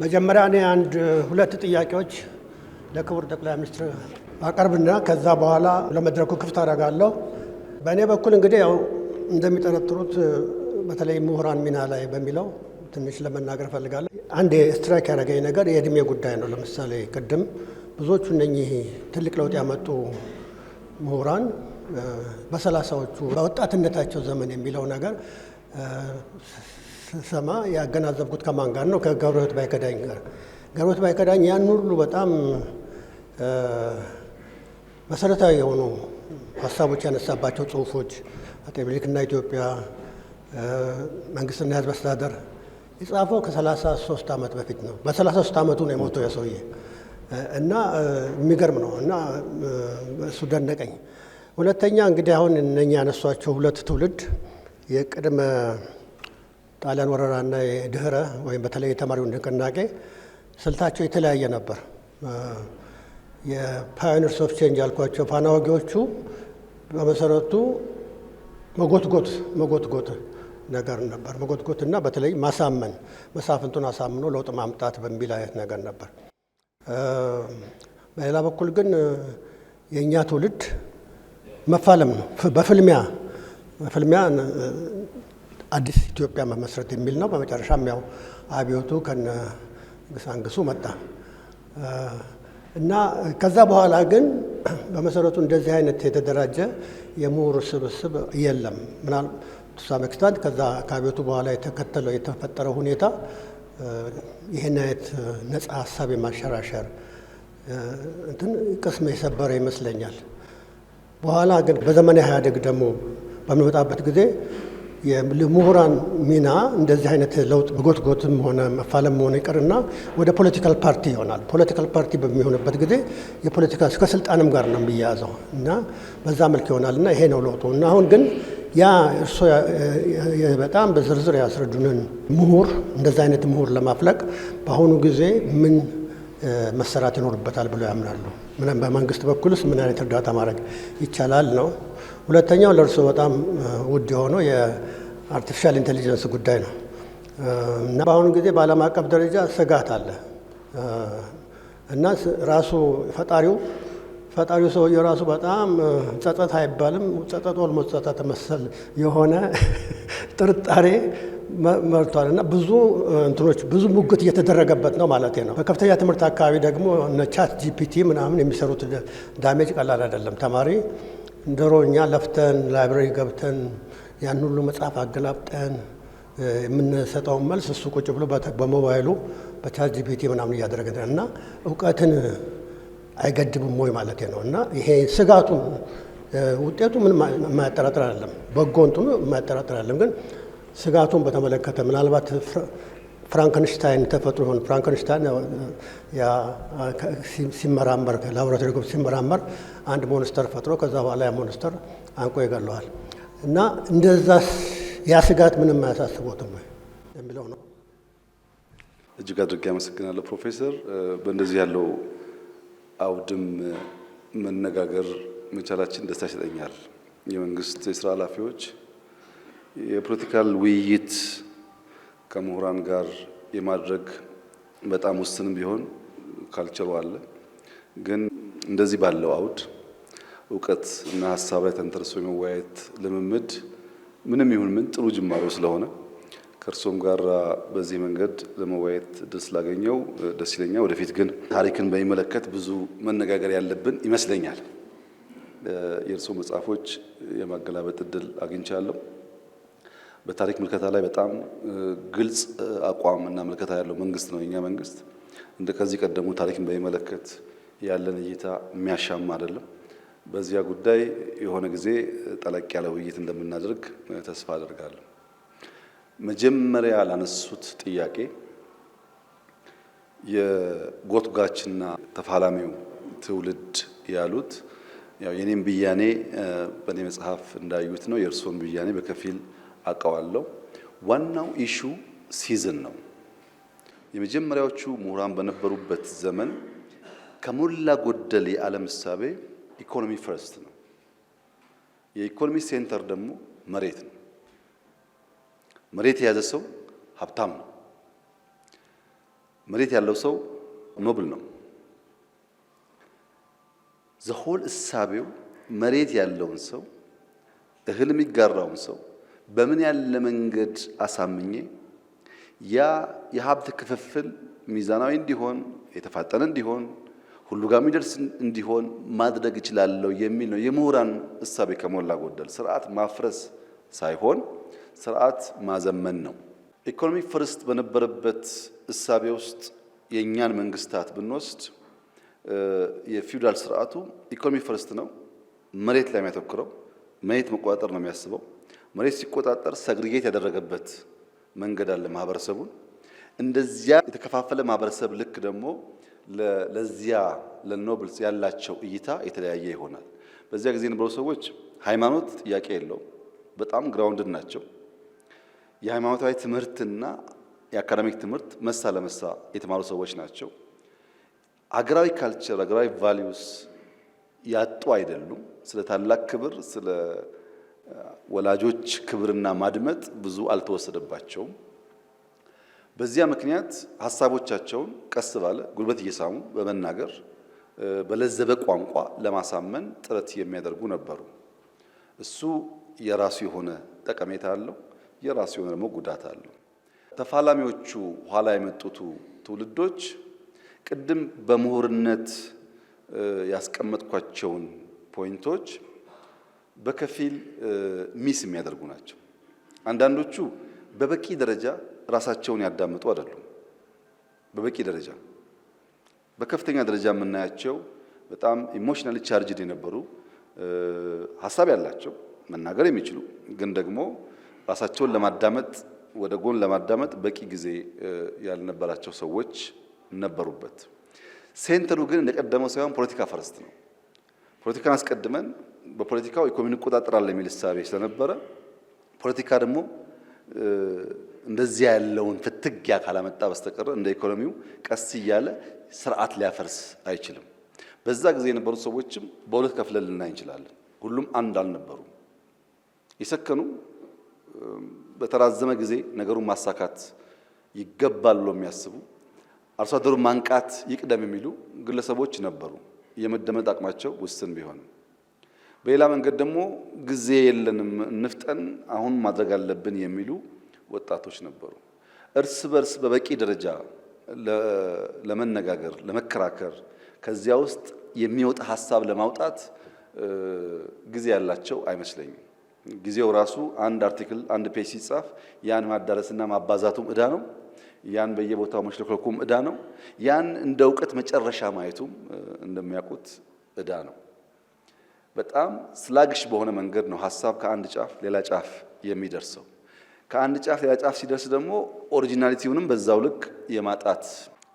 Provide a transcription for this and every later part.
መጀመሪያ እኔ አንድ ሁለት ጥያቄዎች ለክቡር ጠቅላይ ሚኒስትር አቀርብና ከዛ በኋላ ለመድረኩ ክፍት አደርጋለሁ። በእኔ በኩል እንግዲህ ያው እንደሚጠረጥሩት በተለይ ምሁራን ሚና ላይ በሚለው ትንሽ ለመናገር ፈልጋለሁ። አንድ ስትራይክ ያደረገኝ ነገር የእድሜ ጉዳይ ነው። ለምሳሌ ቅድም ብዙዎቹ እነኚህ ትልቅ ለውጥ ያመጡ ምሁራን በሰላሳዎቹ በወጣትነታቸው ዘመን የሚለው ነገር ሰማ ያገናዘብኩት ከማን ጋር ነው? ከገብረሕይወት ባይከዳኝ ጋር። ገብረሕይወት ባይከዳኝ ያን ሁሉ በጣም መሰረታዊ የሆኑ ሀሳቦች ያነሳባቸው ጽሁፎች አጤ ምኒልክና ኢትዮጵያ፣ መንግስትና ህዝብ አስተዳደር የጻፈው ከ33 ዓመት በፊት ነው። በ33 ዓመቱ ነው የሞተው የሰውዬ እና የሚገርም ነው እና እሱ ደነቀኝ። ሁለተኛ እንግዲህ አሁን እነኛ ያነሷቸው ሁለት ትውልድ የቅድመ ጣሊያን ወረራና የድህረ ወይም በተለይ የተማሪው ንቅናቄ ስልታቸው የተለያየ ነበር። የፓዮኒርስ ኦፍ ቼንጅ ያልኳቸው ፋናወጊዎቹ በመሰረቱ መጎትጎት ነገር ነበር። መጎትጎት እና በተለይ ማሳመን፣ መሳፍንቱን አሳምኖ ለውጥ ማምጣት በሚል አይነት ነገር ነበር። በሌላ በኩል ግን የእኛ ትውልድ መፋለም ነው፣ በፍልሚያ አዲስ ኢትዮጵያ መመስረት የሚል ነው። በመጨረሻም ያው አብዮቱ ከነ ግሳንግሱ መጣ እና ከዛ በኋላ ግን በመሰረቱ እንደዚህ አይነት የተደራጀ የምሁር ስብስብ የለም። ምናልባት ሳመክስታንት ከዛ ከአብዮቱ በኋላ የተፈጠረው ሁኔታ ይህን አይነት ነፃ ሀሳብ የማንሸራሸር እንትን ቅስም የሰበረ ይመስለኛል። በኋላ ግን በዘመነ ኢህአዴግ ደግሞ በምንመጣበት ጊዜ የምሁራን ሚና እንደዚህ አይነት ለውጥ መጎትጎትም ሆነ መፋለም ሆነ ይቀርና ወደ ፖለቲካል ፓርቲ ይሆናል። ፖለቲካል ፓርቲ በሚሆንበት ጊዜ የፖለቲካ ከስልጣንም ጋር ነው የሚያያዘው እና በዛ መልክ ይሆናል እና ይሄ ነው ለውጡ። እና አሁን ግን ያ እርሶ በጣም በዝርዝር ያስረዱንን ምሁር እንደዚህ አይነት ምሁር ለማፍለቅ በአሁኑ ጊዜ ምን መሰራት ይኖርበታል ብለው ያምናሉ? በመንግስት በኩልስ ምን አይነት እርዳታ ማድረግ ይቻላል ነው። ሁለተኛው ለእርሶ በጣም ውድ የሆነው የአርቲፊሻል ኢንቴሊጀንስ ጉዳይ ነው እና በአሁኑ ጊዜ በዓለም አቀፍ ደረጃ ስጋት አለ እና ራሱ ፈጣሪው ሰውዬው ራሱ በጣም ጸጸት አይባልም፣ ጸጸት ኦልሞስት ጸጸት መሰል የሆነ ጥርጣሬ መርቷል እና ብዙ ሙግት እየተደረገበት ነው ማለት ነው። በከፍተኛ ትምህርት አካባቢ ደግሞ እነ ቻት ጂፒቲ ምናምን የሚሰሩት ዳሜጅ ቀላል አይደለም። ተማሪ እንደሮ እኛ ለፍተን ላይብረሪ ገብተን ያን ሁሉ መጽሐፍ አገላብጠን የምንሰጠውን መልስ እሱ ቁጭ ብሎ በሞባይሉ በቻት ጂፒቲ ምናምን እያደረገ እና እውቀትን አይገድብም ወይ ማለት ነው። እና ይሄ ስጋቱ ውጤቱ ምን የማያጠራጥር አይደለም፣ በጎ እንትኑ የማያጠራጥር አይደለም። ግን ስጋቱን በተመለከተ ምናልባት ፍራንከንሽታይን ተፈጥሮ ይሆን? ፍራንከንሽታይን ሲመራመር ላቦራቶሪ ግብ ሲመራመር አንድ ሞንስተር ፈጥሮ ከዛ በኋላ ያ ሞንስተር አንቆ ይገለዋል እና እንደዛ ያ ስጋት ምንም አያሳስቦትም ወይ የሚለው ነው። እጅግ አድርጌ አመሰግናለሁ ፕሮፌሰር። በእንደዚህ ያለው አውድም መነጋገር መቻላችን ደስታ ይሰጠኛል። የመንግስት የስራ ኃላፊዎች የፖለቲካል ውይይት ከምሁራን ጋር የማድረግ በጣም ውስንም ቢሆን ካልቸሩ አለ። ግን እንደዚህ ባለው አውድ እውቀት እና ሀሳብ ላይ ተንተርሶ የመወያየት ልምምድ ምንም ይሁን ምን ጥሩ ጅማሮ ስለሆነ ከእርሶም ጋር በዚህ መንገድ ለመወያየት እድል ስላገኘው ደስ ይለኛል። ወደፊት ግን ታሪክን በሚመለከት ብዙ መነጋገር ያለብን ይመስለኛል። የእርሶ መጽሐፎች የማገላበጥ እድል አግኝቻለሁ። በታሪክ ምልከታ ላይ በጣም ግልጽ አቋም እና ምልከታ ያለው መንግስት ነው የኛ መንግስት። ከዚህ ቀደሙ ታሪክን በሚመለከት ያለን እይታ የሚያሻማ አይደለም። በዚያ ጉዳይ የሆነ ጊዜ ጠለቅ ያለ ውይይት እንደምናደርግ ተስፋ አደርጋለሁ። መጀመሪያ ላነሱት ጥያቄ የጎትጓችና ተፋላሚው ትውልድ ያሉት ያው የኔም ብያኔ በኔ መጽሐፍ እንዳዩት ነው። የእርሶን ብያኔ በከፊል አውቀዋለሁ። ዋናው ኢሹ ሲዝን ነው። የመጀመሪያዎቹ ምሁራን በነበሩበት ዘመን ከሞላ ጎደል የዓለም እሳቤ ኢኮኖሚ ፈርስት ነው። የኢኮኖሚ ሴንተር ደግሞ መሬት ነው። መሬት የያዘ ሰው ሀብታም ነው። መሬት ያለው ሰው ኖብል ነው። ዘሆል እሳቤው መሬት ያለውን ሰው እህል የሚጋራውን ሰው በምን ያለ መንገድ አሳምኜ ያ የሀብት ክፍፍል ሚዛናዊ እንዲሆን የተፋጠነ እንዲሆን ሁሉ ጋር የሚደርስ እንዲሆን ማድረግ እችላለሁ የሚል ነው የምሁራን እሳቤ። ከሞላ ጎደል ስርዓት ማፍረስ ሳይሆን ስርዓት ማዘመን ነው። ኢኮኖሚ ፈርስት በነበረበት እሳቤ ውስጥ የእኛን መንግስታት ብንወስድ የፊውዳል ስርዓቱ ኢኮኖሚ ፈርስት ነው። መሬት ላይ የሚያተኩረው መሬት መቆጣጠር ነው የሚያስበው። መሬት ሲቆጣጠር ሰግሪጌት ያደረገበት መንገድ አለ ማህበረሰቡን። እንደዚያ የተከፋፈለ ማህበረሰብ ልክ ደግሞ ለዚያ ለኖብልስ ያላቸው እይታ የተለያየ ይሆናል። በዚያ ጊዜ የነበሩ ሰዎች ሃይማኖት ጥያቄ የለው፣ በጣም ግራውንድድ ናቸው። የሃይማኖታዊ ትምህርትና የአካዳሚክ ትምህርት መሳ ለመሳ የተማሩ ሰዎች ናቸው። አገራዊ ካልቸር፣ አገራዊ ቫሊዩስ ያጡ አይደሉም። ስለ ታላቅ ክብር፣ ስለ ወላጆች ክብርና ማድመጥ ብዙ አልተወሰደባቸውም። በዚያ ምክንያት ሀሳቦቻቸውን ቀስ ባለ ጉልበት እየሳሙ በመናገር በለዘበ ቋንቋ ለማሳመን ጥረት የሚያደርጉ ነበሩ። እሱ የራሱ የሆነ ጠቀሜታ አለው፣ የራሱ የሆነ ደግሞ ጉዳት አለው። ተፋላሚዎቹ ኋላ የመጡት ትውልዶች ቅድም በምሁርነት ያስቀመጥኳቸውን ፖይንቶች በከፊል ሚስ የሚያደርጉ ናቸው። አንዳንዶቹ በበቂ ደረጃ ራሳቸውን ያዳምጡ አይደሉም። በበቂ ደረጃ በከፍተኛ ደረጃ የምናያቸው በጣም ኢሞሽናሊ ቻርጅድ የነበሩ ሀሳብ ያላቸው መናገር የሚችሉ ግን ደግሞ ራሳቸውን ለማዳመጥ ወደ ጎን ለማዳመጥ በቂ ጊዜ ያልነበራቸው ሰዎች ነበሩበት። ሴንተሩ ግን እንደቀደመው ሳይሆን ፖለቲካ ፈርስት ነው። ፖለቲካን አስቀድመን በፖለቲካው ኢኮኖሚ እንቆጣጠራለን የሚል እሳቤ ስለነበረ ፖለቲካ ደግሞ እንደዚያ ያለውን ፍትጊያ ካላመጣ በስተቀር እንደ ኢኮኖሚው ቀስ እያለ ስርዓት ሊያፈርስ አይችልም። በዛ ጊዜ የነበሩ ሰዎችም በሁለት ከፍለን ልናይ እንችላለን። ሁሉም አንድ አልነበሩም። የሰከኑ በተራዘመ ጊዜ ነገሩን ማሳካት ይገባል ብሎ የሚያስቡ አርሶ አደሩን ማንቃት ይቅደም የሚሉ ግለሰቦች ነበሩ፣ የመደመጥ አቅማቸው ውስን ቢሆንም። በሌላ መንገድ ደግሞ ጊዜ የለንም እንፍጠን፣ አሁን ማድረግ አለብን የሚሉ ወጣቶች ነበሩ። እርስ በርስ በበቂ ደረጃ ለመነጋገር ለመከራከር፣ ከዚያ ውስጥ የሚወጣ ሀሳብ ለማውጣት ጊዜ ያላቸው አይመስለኝም። ጊዜው ራሱ አንድ አርቲክል አንድ ፔጅ ሲጻፍ ያን ማዳረስና ማባዛቱም ዕዳ ነው። ያን በየቦታው መሽለክለኩም ዕዳ ነው። ያን እንደ እውቀት መጨረሻ ማየቱም እንደሚያውቁት ዕዳ ነው። በጣም ስላግሽ በሆነ መንገድ ነው ሀሳብ ከአንድ ጫፍ ሌላ ጫፍ የሚደርሰው። ከአንድ ጫፍ ሌላ ጫፍ ሲደርስ ደግሞ ኦሪጂናሊቲውንም በዛው ልክ የማጣት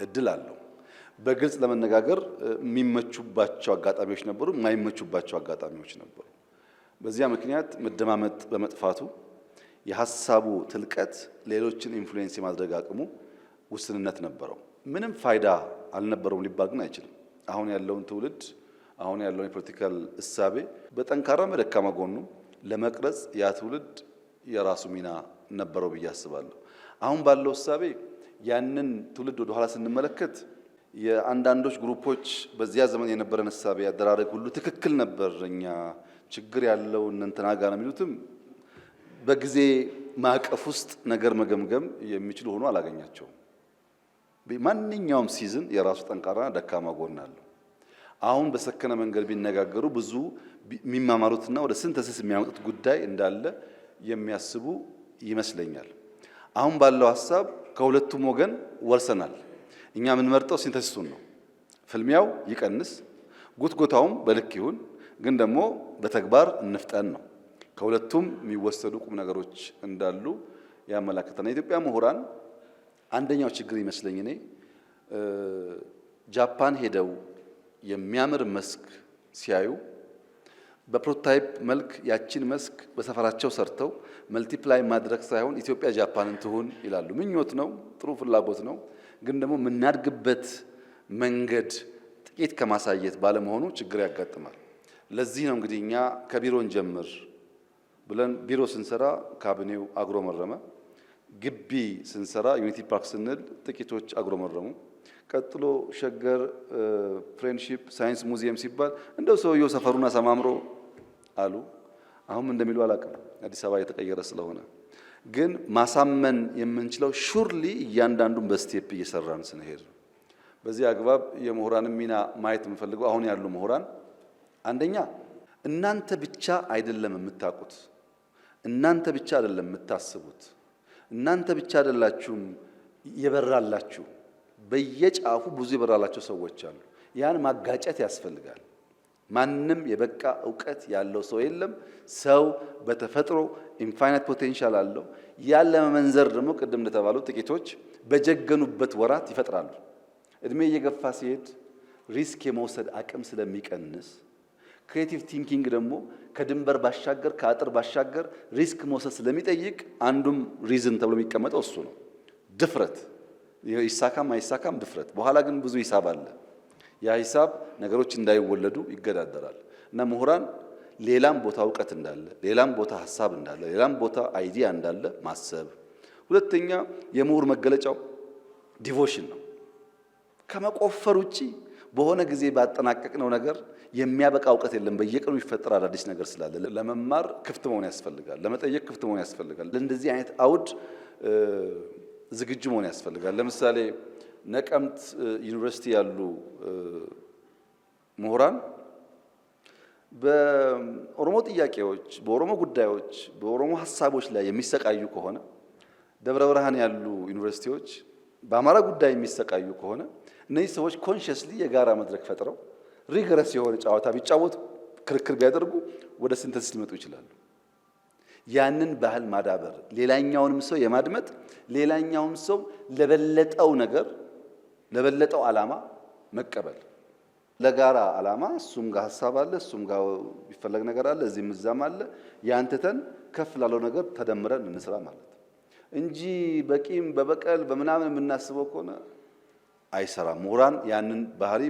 እድል አለው። በግልጽ ለመነጋገር የሚመቹባቸው አጋጣሚዎች ነበሩ፣ የማይመቹባቸው አጋጣሚዎች ነበሩ። በዚያ ምክንያት መደማመጥ በመጥፋቱ የሀሳቡ ትልቀት ሌሎችን ኢንፍሉዌንስ የማድረግ አቅሙ ውስንነት ነበረው። ምንም ፋይዳ አልነበረውም ሊባል ግን አይችልም። አሁን ያለውን ትውልድ አሁን ያለውን የፖለቲካል እሳቤ በጠንካራ በደካማ ጎኑ ለመቅረጽ ያ ትውልድ የራሱ ሚና ነበረው ብዬ አስባለሁ። አሁን ባለው እሳቤ ያንን ትውልድ ወደ ኋላ ስንመለከት የአንዳንዶች ግሩፖች በዚያ ዘመን የነበረን እሳቤ ያደራረግ ሁሉ ትክክል ነበር፣ እኛ ችግር ያለው እንትና ጋር ነው የሚሉትም በጊዜ ማዕቀፍ ውስጥ ነገር መገምገም የሚችሉ ሆኖ አላገኛቸውም። ማንኛውም ሲዝን የራሱ ጠንካራና ደካማ ጎን አለው። አሁን በሰከነ መንገድ ቢነጋገሩ ብዙ የሚማማሩትና ወደ ሲንተሲስ የሚያመጡት ጉዳይ እንዳለ የሚያስቡ ይመስለኛል። አሁን ባለው ሀሳብ ከሁለቱም ወገን ወርሰናል። እኛ የምንመርጠው ሲንተሲሱን ነው። ፍልሚያው ይቀንስ፣ ጉትጎታውም በልክ ይሁን፣ ግን ደግሞ በተግባር እንፍጠን ነው። ከሁለቱም የሚወሰዱ ቁም ነገሮች እንዳሉ ያመላክተናል። የኢትዮጵያ ምሁራን አንደኛው ችግር ይመስለኝ እኔ ጃፓን ሄደው የሚያምር መስክ ሲያዩ በፕሮቶታይፕ መልክ ያችን መስክ በሰፈራቸው ሰርተው መልቲፕላይ ማድረግ ሳይሆን ኢትዮጵያ ጃፓንን ትሁን ይላሉ። ምኞት ነው፣ ጥሩ ፍላጎት ነው። ግን ደግሞ የምናድግበት መንገድ ጥቂት ከማሳየት ባለመሆኑ ችግር ያጋጥማል። ለዚህ ነው እንግዲህ እኛ ከቢሮን ጀምር ብለን ቢሮ ስንሰራ ካቢኔው አጉረመረመ። ግቢ ስንሰራ ዩኒቲ ፓርክ ስንል ጥቂቶች አጉረመረሙ። ቀጥሎ ሸገር ፍሬንድሺፕ ሳይንስ ሙዚየም ሲባል እንደው ሰውየው ሰፈሩን አሰማምሮ አሉ። አሁን እንደሚሉ አላውቅም፣ አዲስ አበባ የተቀየረ ስለሆነ። ግን ማሳመን የምንችለው ሹርሊ እያንዳንዱን በስቴፕ እየሰራን ስንሄድ። በዚህ አግባብ የምሁራንን ሚና ማየት የምፈልገው አሁን ያሉ ምሁራን አንደኛ እናንተ ብቻ አይደለም የምታውቁት፣ እናንተ ብቻ አይደለም የምታስቡት፣ እናንተ ብቻ አይደላችሁም የበራላችሁ። በየጫፉ ብዙ የበራላቸው ሰዎች አሉ። ያን ማጋጨት ያስፈልጋል። ማንም የበቃ እውቀት ያለው ሰው የለም። ሰው በተፈጥሮ ኢንፋይናይት ፖቴንሻል አለው። ያን ለመመንዘር ደግሞ ቅድም እንደተባለው ጥቂቶች በጀገኑበት ወራት ይፈጥራሉ። እድሜ እየገፋ ሲሄድ ሪስክ የመውሰድ አቅም ስለሚቀንስ ክሬቲቭ ቲንኪንግ ደግሞ ከድንበር ባሻገር ከአጥር ባሻገር ሪስክ መውሰድ ስለሚጠይቅ አንዱም ሪዝን ተብሎ የሚቀመጠው እሱ ነው። ድፍረት፣ ይሳካም አይሳካም ድፍረት። በኋላ ግን ብዙ ሂሳብ አለ። ያ ሂሳብ ነገሮች እንዳይወለዱ ይገዳደራል። እና ምሁራን ሌላም ቦታ እውቀት እንዳለ፣ ሌላም ቦታ ሀሳብ እንዳለ፣ ሌላም ቦታ አይዲያ እንዳለ ማሰብ። ሁለተኛ የምሁር መገለጫው ዲቮሽን ነው። ከመቆፈር ውጪ በሆነ ጊዜ ባጠናቀቅነው ነገር የሚያበቃ እውቀት የለም። በየቀኑ ይፈጠር አዳዲስ ነገር ስላለ ለመማር ክፍት መሆን ያስፈልጋል። ለመጠየቅ ክፍት መሆን ያስፈልጋል። ለእንደዚህ አይነት አውድ ዝግጁ መሆን ያስፈልጋል። ለምሳሌ ነቀምት ዩኒቨርሲቲ ያሉ ምሁራን በኦሮሞ ጥያቄዎች፣ በኦሮሞ ጉዳዮች፣ በኦሮሞ ሀሳቦች ላይ የሚሰቃዩ ከሆነ ደብረ ብርሃን ያሉ ዩኒቨርሲቲዎች በአማራ ጉዳይ የሚሰቃዩ ከሆነ እነዚህ ሰዎች ኮንሽስሊ የጋራ መድረክ ፈጥረው ሪገረስ የሆነ ጨዋታ ቢጫወቱ፣ ክርክር ቢያደርጉ ወደ ሲንተሲስ ሊመጡ ይችላሉ። ያንን ባህል ማዳበር፣ ሌላኛውንም ሰው የማድመጥ፣ ሌላኛውም ሰው ለበለጠው ነገር ለበለጠው ዓላማ መቀበል። ለጋራ ዓላማ እሱም ጋር ሐሳብ አለ፣ እሱም ጋር ቢፈለግ ነገር አለ፣ እዚህም እዛም አለ። ያንተተን ከፍ ላለው ነገር ተደምረን እንስራ ማለት እንጂ በቂም በበቀል በምናምን የምናስበው ከሆነ አይሰራም። ምሁራን ያንን ባህሪ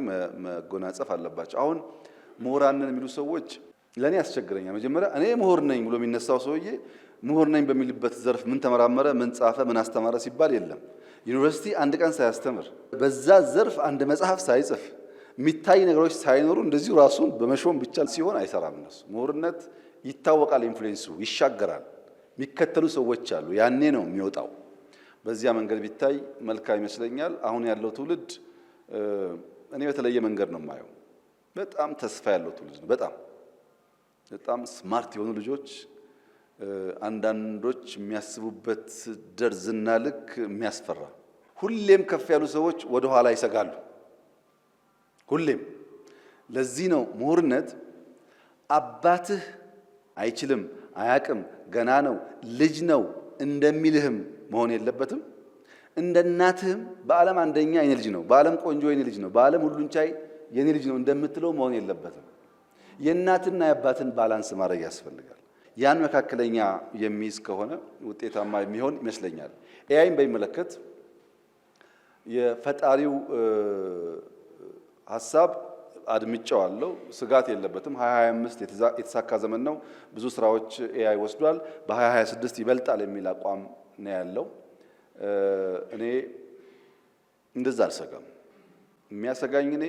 መጎናጸፍ አለባቸው። አሁን ምሁራንን የሚሉ ሰዎች ለኔ ያስቸግረኛል። መጀመሪያ እኔ ምሁር ነኝ ብሎ የሚነሳው ሰውዬ ምሁር ነኝ በሚልበት ዘርፍ ምን ተመራመረ፣ ምን ጻፈ፣ ምን አስተማረ ሲባል የለም። ዩኒቨርሲቲ አንድ ቀን ሳያስተምር፣ በዛ ዘርፍ አንድ መጽሐፍ ሳይጽፍ፣ የሚታይ ነገሮች ሳይኖሩ እንደዚሁ ራሱን በመሾም ብቻ ሲሆን አይሰራም። እነሱ ምሁርነት ይታወቃል፣ ኢንፍሉዌንሱ ይሻገራል። የሚከተሉ ሰዎች አሉ፣ ያኔ ነው የሚወጣው። በዚያ መንገድ ቢታይ መልካም ይመስለኛል። አሁን ያለው ትውልድ እኔ በተለየ መንገድ ነው የማየው። በጣም ተስፋ ያለው ትውልድ ነው። በጣም ስማርት የሆኑ ልጆች፣ አንዳንዶች የሚያስቡበት ደርዝና ልክ የሚያስፈራ። ሁሌም ከፍ ያሉ ሰዎች ወደ ኋላ ይሰጋሉ። ሁሌም። ለዚህ ነው ምሁርነት አባትህ አይችልም፣ አያቅም፣ ገና ነው፣ ልጅ ነው እንደሚልህም መሆን የለበትም። እንደ እናትህም በዓለም አንደኛ የኔ ልጅ ነው፣ በዓለም ቆንጆ የኔ ልጅ ነው፣ በዓለም ሁሉን ቻይ የኔ ልጅ ነው እንደምትለው መሆን የለበትም። የእናትና የአባትን ባላንስ ማድረግ ያስፈልጋል። ያን መካከለኛ የሚይዝ ከሆነ ውጤታማ የሚሆን ይመስለኛል። ኤአይን በሚመለከት የፈጣሪው ሐሳብ አድምጫዋለሁ። ስጋት የለበትም። 2025 የተሳካ ዘመን ነው። ብዙ ስራዎች ኤአይ ወስዷል። በ2026 ይበልጣል የሚል አቋም ነው ያለው። እኔ እንደዛ አልሰጋም። የሚያሰጋኝ እኔ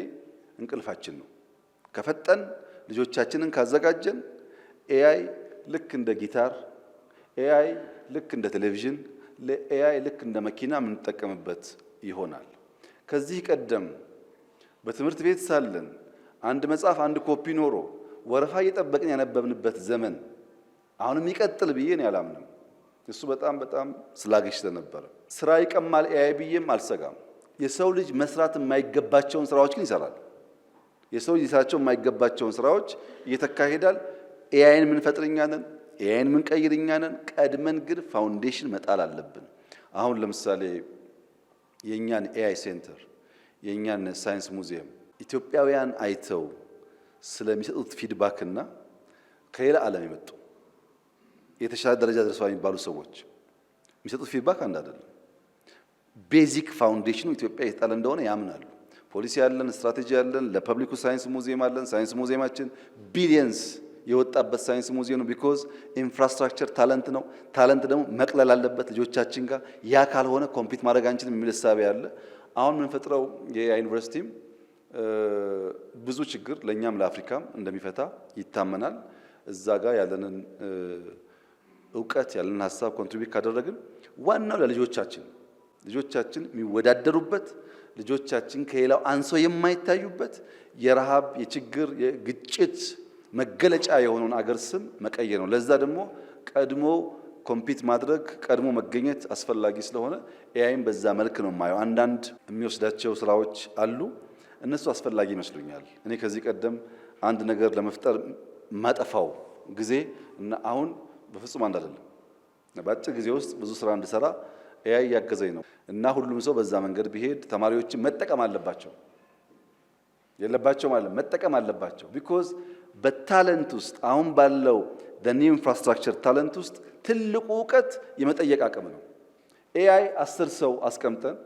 እንቅልፋችን ነው። ከፈጠን ልጆቻችንን ካዘጋጀን ኤአይ ልክ እንደ ጊታር፣ ኤአይ ልክ እንደ ቴሌቪዥን፣ ኤአይ ልክ እንደ መኪና የምንጠቀምበት ይሆናል። ከዚህ ቀደም በትምህርት ቤት ሳለን አንድ መጽሐፍ አንድ ኮፒ ኖሮ ወረፋ እየጠበቅን ያነበብንበት ዘመን አሁንም ይቀጥል ብዬ ነው ያላምንም። እሱ በጣም ስላገሽ ስለነበረ ስራ ይቀማል ኤአይ ብዬም አልሰጋም። የሰው ልጅ መስራት የማይገባቸውን ስራዎች ግን ይሰራል። የሰው ልጅ ሊሰራቸው የማይገባቸውን ስራዎች እየተካሄዳል። ኤአይን የምንፈጥር እኛ ነን፣ ኤአይን የምንቀይር እኛ ነን። ቀድመን ግን ፋውንዴሽን መጣል አለብን። አሁን ለምሳሌ የእኛን ኤአይ ሴንተር፣ የእኛን ሳይንስ ሙዚየም ኢትዮጵያውያን አይተው ስለሚሰጡት ፊድባክ እና ከሌላ ዓለም የመጡ የተሻለ ደረጃ ደርሰዋል የሚባሉ ሰዎች የሚሰጡት ፊድባክ አንድ አይደለም። ቤዚክ ፋውንዴሽኑ ኢትዮጵያ የተጣለ እንደሆነ ያምናሉ። ፖሊሲ ያለን፣ ስትራቴጂ ያለን፣ ለፐብሊኩ ሳይንስ ሙዚየም አለን። ሳይንስ ሙዚየማችን ቢሊየንስ የወጣበት ሳይንስ ሙዚየም ነው። ቢኮዝ ኢንፍራስትራክቸር ታለንት ነው። ታለንት ደግሞ መቅለል አለበት ልጆቻችን ጋር። ያ ካልሆነ ኮምፒት ማድረግ አንችልም የሚል እሳቤ አለ። አሁን የምንፈጥረው የዩኒቨርሲቲም ብዙ ችግር ለእኛም ለአፍሪካም እንደሚፈታ ይታመናል። እዛ ጋር ያለንን እውቀት ያለንን ሀሳብ ኮንትሪቢዩት ካደረግን ዋናው ለልጆቻችን ልጆቻችን የሚወዳደሩበት ልጆቻችን ከሌላው አንሶ የማይታዩበት የረሃብ የችግር የግጭት መገለጫ የሆነውን አገር ስም መቀየር ነው። ለዛ ደግሞ ቀድሞ ኮምፒት ማድረግ ቀድሞ መገኘት አስፈላጊ ስለሆነ ኤአይም በዛ መልክ ነው የማየው። አንዳንድ የሚወስዳቸው ስራዎች አሉ፣ እነሱ አስፈላጊ ይመስሉኛል። እኔ ከዚህ ቀደም አንድ ነገር ለመፍጠር ማጠፋው ጊዜ እና አሁን በፍጹም አንድ አይደለም። በአጭር ጊዜ ውስጥ ብዙ ስራ እንድሰራ ኤአይ ያገዘኝ ነው እና ሁሉም ሰው በዛ መንገድ ቢሄድ ተማሪዎችን መጠቀም አለባቸው የለባቸው ማለት መጠቀም አለባቸው። ቢኮዝ በታለንት ውስጥ አሁን ባለው ኒው ኢንፍራስትራክቸር ታለንት ውስጥ ትልቁ እውቀት የመጠየቅ አቅም ነው። ኤአይ 10 ሰው አስቀምጠን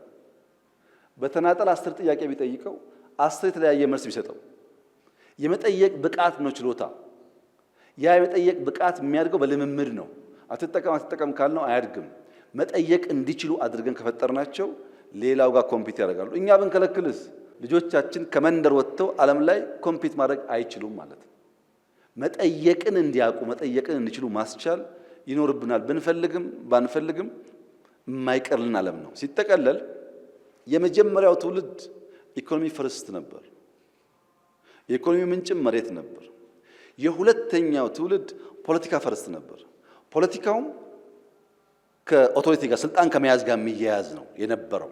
በተናጠል 10 ጥያቄ ቢጠይቀው 10 የተለያየ መልስ ቢሰጠው የመጠየቅ ብቃት ነው ችሎታ። ያ የመጠየቅ ብቃት የሚያድገው በልምምድ ነው። አትጠቀም ካልነው አያድግም። መጠየቅ እንዲችሉ አድርገን ከፈጠርናቸው ሌላው ጋር ኮምፒት ያደርጋሉ። እኛ ብንከለክልስ ልጆቻችን ከመንደር ወጥተው ዓለም ላይ ኮምፒት ማድረግ አይችሉም ማለት ነው። መጠየቅን እንዲያውቁ መጠየቅን እንዲችሉ ማስቻል ይኖርብናል። ብንፈልግም ባንፈልግም የማይቀርልን ዓለም ነው። ሲጠቀለል የመጀመሪያው ትውልድ ኢኮኖሚ ፈርስት ነበር። የኢኮኖሚ ምንጭም መሬት ነበር። የሁለተኛው ትውልድ ፖለቲካ ፈርስት ነበር። ፖለቲካውም ከኦቶሪቲ ጋር ስልጣን ከመያዝ ጋር የሚያያዝ ነው የነበረው።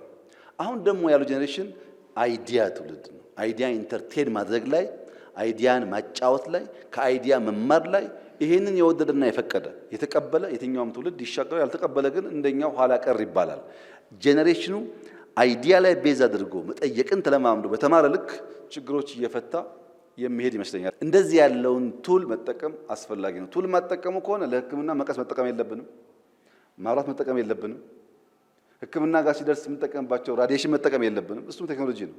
አሁን ደግሞ ያለው ጄኔሬሽን አይዲያ ትውልድ ነው። አይዲያ ኢንተርቴን ማድረግ ላይ፣ አይዲያን ማጫወት ላይ፣ ከአይዲያ መማር ላይ ይሄንን የወደደና የፈቀደ የተቀበለ የትኛውም ትውልድ ይሻገራል። ያልተቀበለ ግን እንደኛው ኋላ ቀር ይባላል። ጄኔሬሽኑ አይዲያ ላይ ቤዝ አድርጎ መጠየቅን ተለማምዶ በተማረ ልክ ችግሮች እየፈታ የሚሄድ ይመስለኛል። እንደዚህ ያለውን ቱል መጠቀም አስፈላጊ ነው። ቱል ማጠቀሙ ከሆነ ለሕክምና መቀስ መጠቀም የለብንም፣ ማብራት መጠቀም የለብንም፣ ሕክምና ጋር ሲደርስ የምንጠቀምባቸው ራዲዬሽን መጠቀም የለብንም። እሱም ቴክኖሎጂ ነው።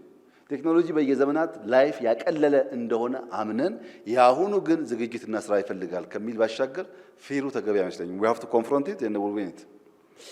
ቴክኖሎጂ በየዘመናት ላይፍ ያቀለለ እንደሆነ አምነን የአሁኑ ግን ዝግጅትና ስራ ይፈልጋል ከሚል ባሻገር ፊሩ ተገቢ አይመስለኝም። we have to confront it and we will win it